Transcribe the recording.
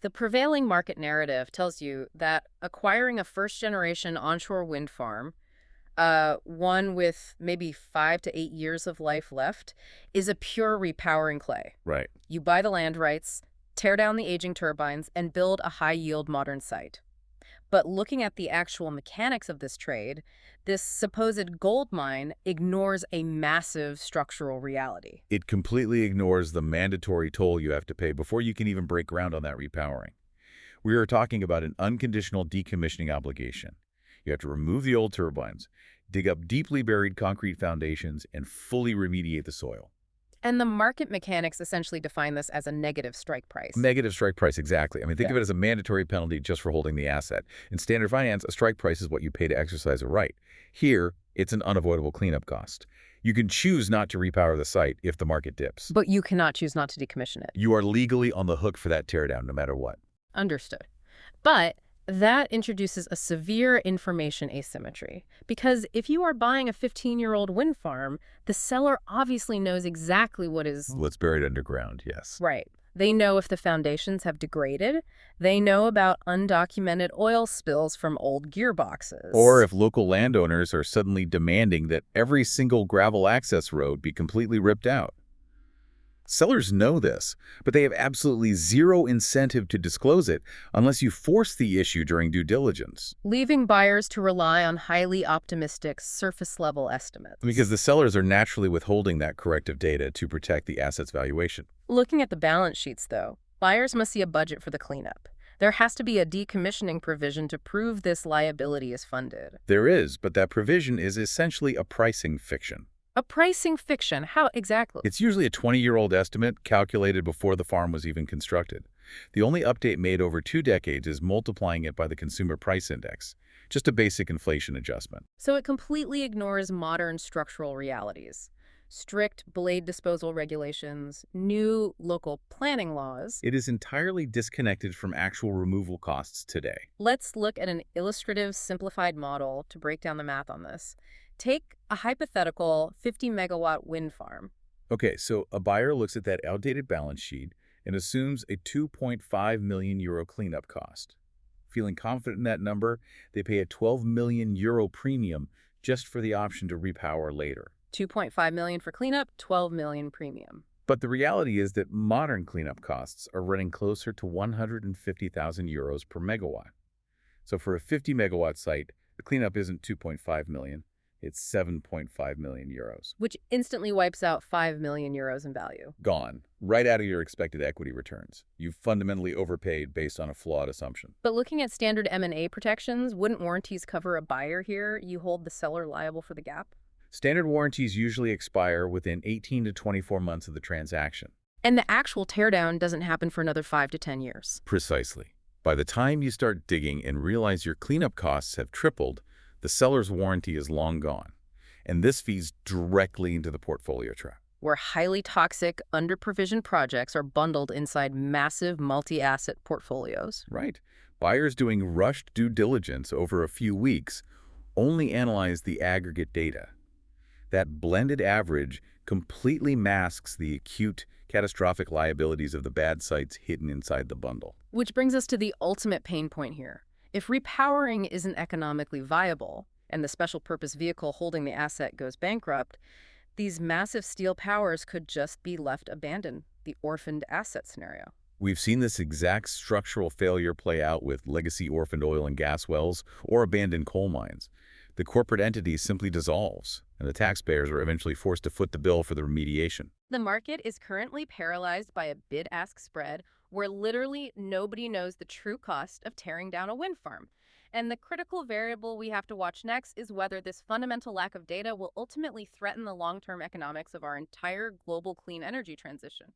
The prevailing market narrative tells you that acquiring a first-generation onshore wind farm, one with maybe 5 to 8 years of life left, is a pure repowering play. Right. You buy the land rights, tear down the aging turbines, and build a high-yield modern site. But looking at the actual mechanics of this trade, this supposed gold mine ignores a massive structural reality. It completely ignores the mandatory toll you have to pay before you can even break ground on that repowering. We are talking about an unconditional decommissioning obligation. You have to remove the old turbines, dig up deeply buried concrete foundations, and fully remediate the soil. And the market mechanics essentially define this as a negative strike price. Negative strike price, exactly. I mean, think of it as a mandatory penalty just for holding the asset. In standard finance, a strike price is what you pay to exercise a right. Here, it's an unavoidable cleanup cost. You can choose not to repower the site if the market dips. But you cannot choose not to decommission it. You are legally on the hook for that teardown no matter what. Understood. But that introduces a severe information asymmetry. Because if you are buying a 15-year-old wind farm, the seller obviously knows exactly what is... What's buried underground, yes. Right. They know if the foundations have degraded. They know about undocumented oil spills from old gearboxes. Or if local landowners are suddenly demanding that every single gravel access road be completely ripped out. Sellers know this, but they have absolutely zero incentive to disclose it unless you force the issue during due diligence. Leaving buyers to rely on highly optimistic surface-level estimates. Because the sellers are naturally withholding that corrective data to protect the asset's valuation. Looking at the balance sheets, though, buyers must see a budget for the cleanup. There has to be a decommissioning provision to prove this liability is funded. There is, but that provision is essentially a pricing fiction. A pricing fiction? How exactly? It's usually a 20-year-old estimate calculated before the farm was even constructed. The only update made over 2 decades is multiplying it by the Consumer Price Index, just a basic inflation adjustment. So it completely ignores modern structural realities. Strict blade disposal regulations, new local planning laws. It is entirely disconnected from actual removal costs today. Let's look at an illustrative, simplified model to break down the math on this. Take a hypothetical 50-megawatt wind farm. Okay, so a buyer looks at that outdated balance sheet and assumes a 2.5 million euro cleanup cost. Feeling confident in that number, they pay a 12 million euro premium just for the option to repower later. 2.5 million for cleanup, 12 million premium. But the reality is that modern cleanup costs are running closer to 150,000 euros per megawatt. So for a 50-megawatt site, the cleanup isn't 2.5 million. It's 7.5 million euros. Which instantly wipes out 5 million euros in value. Gone. Right out of your expected equity returns. You've fundamentally overpaid based on a flawed assumption. But looking at standard M&A protections, wouldn't warranties cover a buyer here? You hold the seller liable for the gap? Standard warranties usually expire within 18 to 24 months of the transaction. And the actual teardown doesn't happen for another 5 to 10 years. Precisely. By the time you start digging and realize your cleanup costs have tripled, the seller's warranty is long gone, and this feeds directly into the portfolio trap. Where highly toxic, under-provisioned projects are bundled inside massive multi-asset portfolios. Right. Buyers doing rushed due diligence over a few weeks only analyze the aggregate data. That blended average completely masks the acute, catastrophic liabilities of the bad sites hidden inside the bundle. Which brings us to the ultimate pain point here. If repowering isn't economically viable, and the special purpose vehicle holding the asset goes bankrupt, these massive steel powers could just be left abandoned, the orphaned asset scenario. We've seen this exact structural failure play out with legacy orphaned oil and gas wells or abandoned coal mines. The corporate entity simply dissolves, and the taxpayers are eventually forced to foot the bill for the remediation. The market is currently paralyzed by a bid-ask spread where literally nobody knows the true cost of tearing down a wind farm. And the critical variable we have to watch next is whether this fundamental lack of data will ultimately threaten the long-term economics of our entire global clean energy transition.